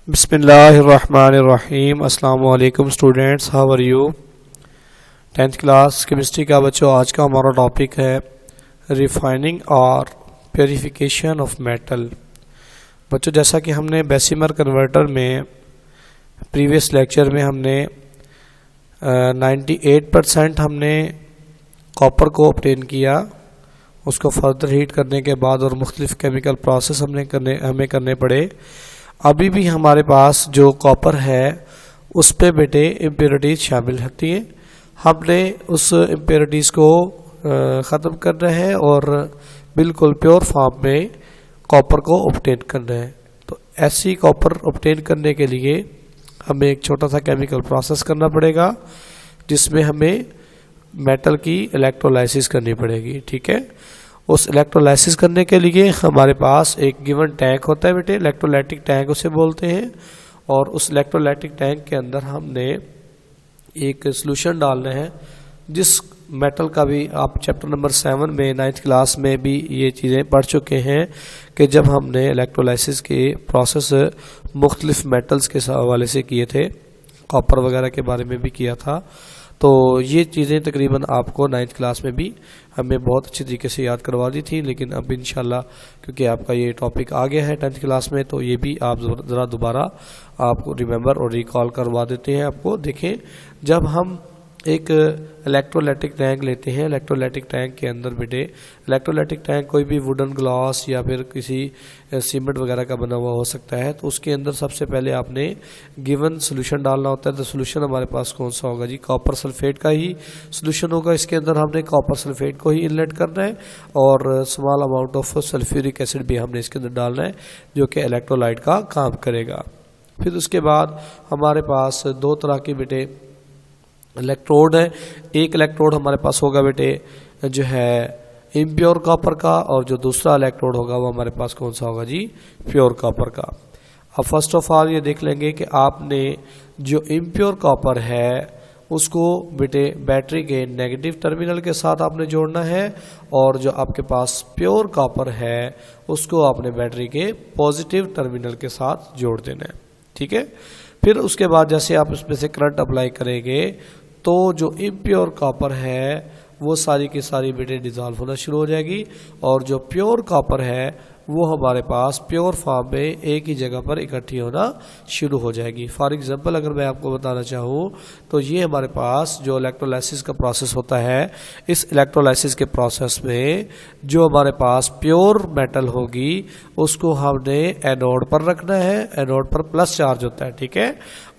बिस्मिल्लाहिर्रहमानिर्रहीम। अस्सलाम वालेकुम students, how are you. 10th class chemistry का बच्चों, आज का हमारा टॉपिक है रिफाइनिंग और प्योरीफिकेशन ऑफ मेटल। बच्चों, जैसा कि हमने बेसिमर कन्वर्टर में प्रीवियस लेक्चर में हमने 98% हमने कॉपर को ऑब्टेन किया, उसको फर्दर हीट करने के बाद और मुख्तलिफ केमिकल प्रोसेस हमें करने पड़े। अभी भी हमारे पास जो कॉपर है उस पे बेटे इम्प्योरिटीज़ शामिल होती हैं। हमने उस इम्प्योरिटीज़ को ख़त्म करना है और बिल्कुल प्योर फॉर्म में कॉपर को ऑब्टेन करना है। तो ऐसी कॉपर ऑब्टेन करने के लिए हमें एक छोटा सा केमिकल प्रोसेस करना पड़ेगा, जिसमें हमें मेटल की इलेक्ट्रोलाइसिस करनी पड़ेगी। ठीक है, उस इलेक्ट्रोलाइसिस करने के लिए हमारे पास एक गिवन टैंक होता है बेटे, इलेक्ट्रोलाइटिक टैंक उसे बोलते हैं। और उस इलेक्ट्रोलाइटिक टैंक के अंदर हमने एक सॉल्यूशन डालना है, जिस मेटल का भी आप चैप्टर नंबर 7 में 9th क्लास में भी ये चीज़ें पढ़ चुके हैं कि जब हमने इलेक्ट्रोलाइसिस के प्रोसेस मुख्तलिफ मेटल्स के हवाले से किए थे, कॉपर वगैरह के बारे में भी किया था। तो ये चीज़ें तकरीबन आपको 9th क्लास में भी हमें बहुत अच्छी तरीके से याद करवा दी थी, लेकिन अब इंशाल्लाह क्योंकि आपका ये टॉपिक आ गया है 10th क्लास में, तो ये भी आप ज़रा दोबारा आपको रिमेंबर और रिकॉल करवा देते हैं। आपको देखें, जब हम एक इलेक्ट्रोलाइटिक टैंक लेते हैं, इलेक्ट्रोलाइटिक टैंक के अंदर बेटे इलेक्ट्रोलाइटिक टैंक कोई भी वुडन ग्लास या फिर किसी सीमेंट वगैरह का बना हुआ हो सकता है। तो उसके अंदर सबसे पहले आपने गिवन सोल्यूशन डालना होता है। तो सोल्यूशन हमारे पास कौन सा होगा जी, कॉपर सल्फेट का ही सोल्यूशन होगा। इसके अंदर हमने कॉपर सल्फेट को ही इनलेट करना है और small amount of sulphuric acid भी हमने इसके अंदर डालना है, जो कि इलेक्ट्रोलाइट का काम करेगा। फिर उसके बाद हमारे पास दो तरह के बेटे इलेक्ट्रोड है। एक इलेक्ट्रोड हमारे पास होगा बेटे जो है इम्प्योर कॉपर का, और जो दूसरा इलेक्ट्रोड होगा वो हमारे पास कौन सा होगा जी, प्योर कॉपर का। अब फर्स्ट ऑफ ऑल ये देख लेंगे कि आपने जो इम्प्योर कॉपर है उसको बेटे बैटरी के नेगेटिव टर्मिनल के साथ आपने जोड़ना है, और जो आपके पास प्योर कॉपर है उसको आपने बैटरी के पॉजिटिव टर्मिनल के साथ जोड़ देना है। ठीक है, फिर उसके बाद जैसे आप इसमें से करंट अप्लाई करेंगे तो जो इम्प्योर कॉपर है वो सारी की सारी बेटे डिज़ोल्व होना शुरू हो जाएगी, और जो प्योर कॉपर है वो हमारे पास प्योर फॉर्म में एक ही जगह पर इकट्ठी होना शुरू हो जाएगी। फॉर एग्जांपल अगर मैं आपको बताना चाहूँ तो ये हमारे पास जो इलेक्ट्रोलाइसिस का प्रोसेस होता है, इस इलेक्ट्रोलाइसिस के प्रोसेस में जो हमारे पास प्योर मेटल होगी उसको हमने एनोड पर रखना है, एनोड पर प्लस चार्ज होता है। ठीक है,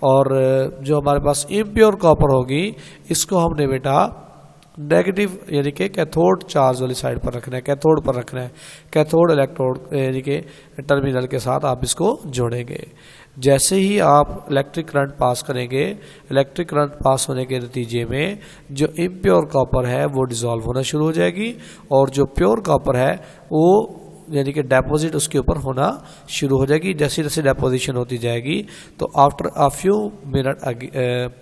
और जो हमारे पास इम्प्योर कॉपर होगी इसको हमने बेटा नेगेटिव यानी कि कैथोड चार्ज वाली साइड पर रखना है, कैथोड पर रखना है। कैथोड इलेक्ट्रोड यानी कि टर्मिनल के साथ आप इसको जोड़ेंगे। जैसे ही आप इलेक्ट्रिक करंट पास करेंगे, इलेक्ट्रिक करंट पास होने के नतीजे में जो इम्प्योर कॉपर है वो डिज़ोल्व होना शुरू हो जाएगी, और जो प्योर कॉपर है वो यानी कि डेपोजिट उसके ऊपर होना शुरू हो जाएगी। जैसे जैसे डेपोजिशन होती जाएगी तो after a few minute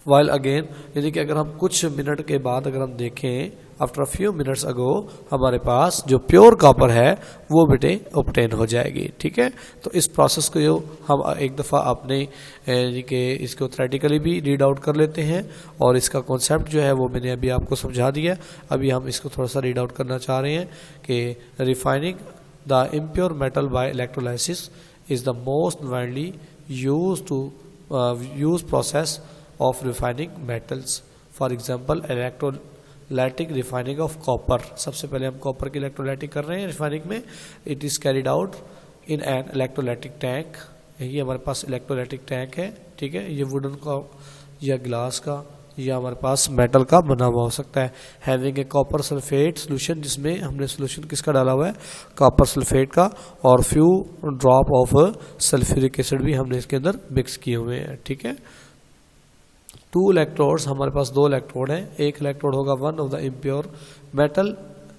while again, यानी कि अगर हम कुछ मिनट के बाद अगर हम देखें after a few minutes ago, हमारे पास जो प्योर कॉपर है वो बेटे ऑब्टेन हो जाएगी। ठीक है, तो इस प्रोसेस को हम एक दफ़ा अपने यानी कि इसको थ्योरेटिकली भी रीड आउट कर लेते हैं, और इसका कॉन्सेप्ट जो है वो मैंने अभी आपको समझा दिया। अभी हम इसको थोड़ा सा रीड आउट करना चाह रहे हैं कि refining the impure metal by electrolysis is the most widely use process of refining metals. For example, electrolytic refining of copper. सबसे पहले हम कॉपर की इलेक्ट्रोलाइटिक कर रहे हैं रिफाइनिंग में। It is carried out in an electrolytic tank. ये हमारे पास इलेक्ट्रोलाइटिक टैंक है। ठीक है, ये वुडन का या ग्लास का या हमारे पास मेटल का बना हुआ हो सकता है। Having a copper sulphate solution, जिसमें हमने सोल्यूशन किसका डाला हुआ है, कॉपर सल्फेट का, और few drop of sulphuric acid भी हमने इसके अंदर मिक्स किए हुए हैं। ठीक है, टू इलेक्ट्रोड्स, हमारे पास दो इलेक्ट्रोड हैं। एक इलेक्ट्रोड होगा one of the impure metal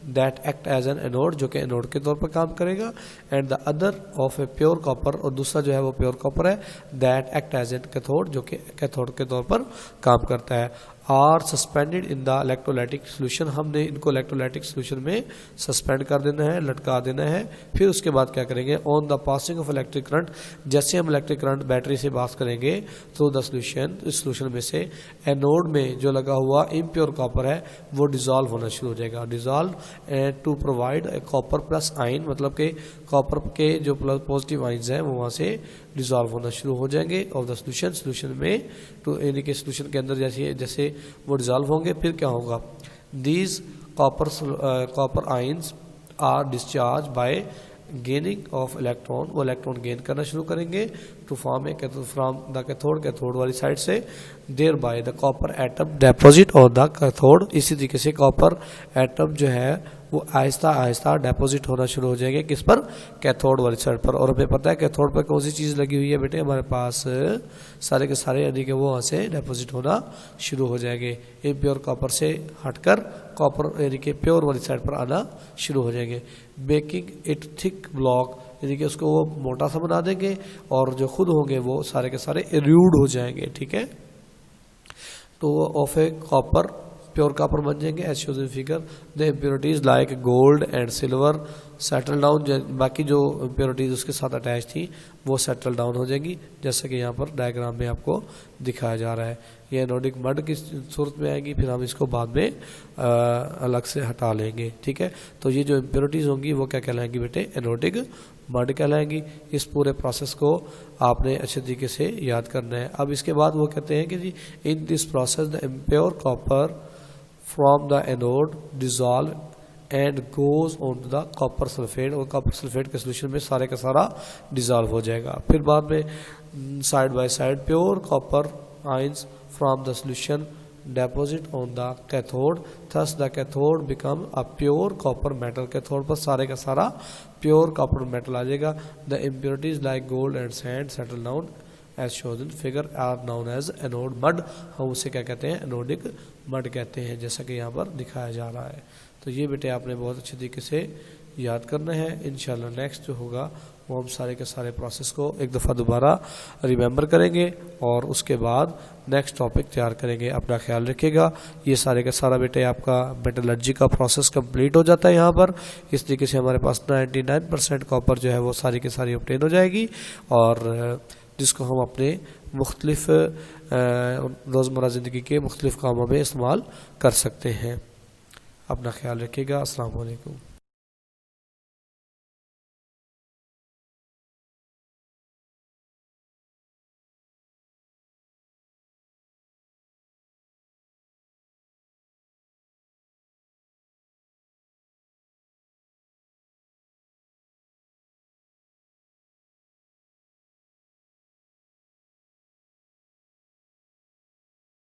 that act as an anode, जो कि एनोड के तौर पर काम करेगा, and the other of a pure copper, और दूसरा जो है वो प्योर कॉपर है, that act as an cathode, जो कि कैथोड के तौर पर काम करता है। Are suspended in the electrolytic solution, हमने इनको इलेक्ट्रोलाइटिक सोल्यूशन में सस्पेंड कर देना है, लटका देना है। फिर उसके बाद क्या करेंगे, on the passing of electric current, जैसे हम इलेक्ट्रिक करंट बैटरी से पास करेंगे थ्रू द सोल्यूशन, इस सोल्यूशन में से एनोड में जो लगा हुआ इम्प्योर कॉपर है वो डिजॉल्व होना शुरू हो जाएगा। Dissolve to provide copper plus ion, मतलब कि कॉपर के जो पॉजिटिव आइंस हैं वो वहाँ से डिजॉल्व होना शुरू हो जाएंगे ऑफ द सोल्यूशन, सोल्यूशन में टू, यानी कि सोल्यूशन के अंदर जैसे जैसे वो डिजॉल्व होंगे फिर क्या होगा, these copper ions are discharge by gaining of electron, वो इलेक्ट्रॉन गेन करना शुरू करेंगे to form a from the cathode, cathode वाली साइड से, thereby the copper atom deposit on the cathode, इसी तरीके से कॉपर एटम जो है वो आहिस्ता आहिस्ता डेपोजिट होना शुरू हो जाएंगे किस पर, कैथोड वाली साइड पर। और हमें पता है कैथोड पर कौन सी चीज़ लगी हुई है बेटे हमारे पास, सारे के सारे, यानी कि वो वहाँ से डेपोजिट होना शुरू हो जाएंगे, इम्प्योर कॉपर से हटकर कॉपर यानी कि प्योर वाली साइड पर आना शुरू हो जाएंगे। मेकिंग इट थिक ब्लॉक, यानी कि उसको वो मोटा सा बना देंगे और जो खुद होंगे वो सारे के सारे इरूड हो जाएंगे, ठीक है। तो of a copper, pure copper बन जाएंगे as shows in figure. The impurities like gold and silver settle down, बाकी जो इम्प्योरिटीज उसके साथ अटैच थी वो सेटल डाउन हो जाएंगी, जैसे कि यहाँ पर डायग्राम में आपको दिखाया जा रहा है। ये एनोडिक मड की सूरत में आएगी, फिर हम इसको बाद में अलग से हटा लेंगे, ठीक है। तो ये जो इम्प्योरिटीज होंगी वो क्या कहलाएंगी बेटे, एनोडिक मड कहलाएंगी। इस पूरे प्रोसेस को आपने अच्छे तरीके से याद करना है। अब इसके बाद वो कहते हैं कि जी in this process the impure copper from the anode dissolve and goes on to the copper sulphate, और कॉपर सल्फेट के सोल्यूशन में सारे का सारा डिजॉल्व हो जाएगा। फिर बाद में side by side pure copper ions from the solution deposit on the cathode, thus the cathode become a pure copper metal, cathode पर सारे का सारा प्योर कॉपर मेटल आ जाएगा। the impurities like gold and sand settle down as shown in figure are known as anode mud, हम उसे क्या कहते हैं, एनोडिक मड कहते हैं, जैसा कि यहाँ पर दिखाया जा रहा है। तो ये बेटे आपने बहुत अच्छे तरीके से याद करना है। इंशाल्लाह नेक्स्ट जो होगा वो हम सारे के सारे प्रोसेस को एक दफ़ा दोबारा रिमेंबर करेंगे और उसके बाद नेक्स्ट टॉपिक तैयार करेंगे। अपना ख्याल रखिएगा। ये सारे का सारा बेटे आपका मेटलर्जी का प्रोसेस कंप्लीट हो जाता है यहाँ पर। इस तरीके से हमारे पास 99% कॉपर जो है वो सारी की सारी ऑब्टेन हो जाएगी और जिसको हम अपने मुख्तलिफ रोज़मर्रा ज़िंदगी के मुख्तलिफ कामों में इस्तेमाल कर सकते हैं। अपना ख्याल रखिएगा। अस्सलाम वालेकुम।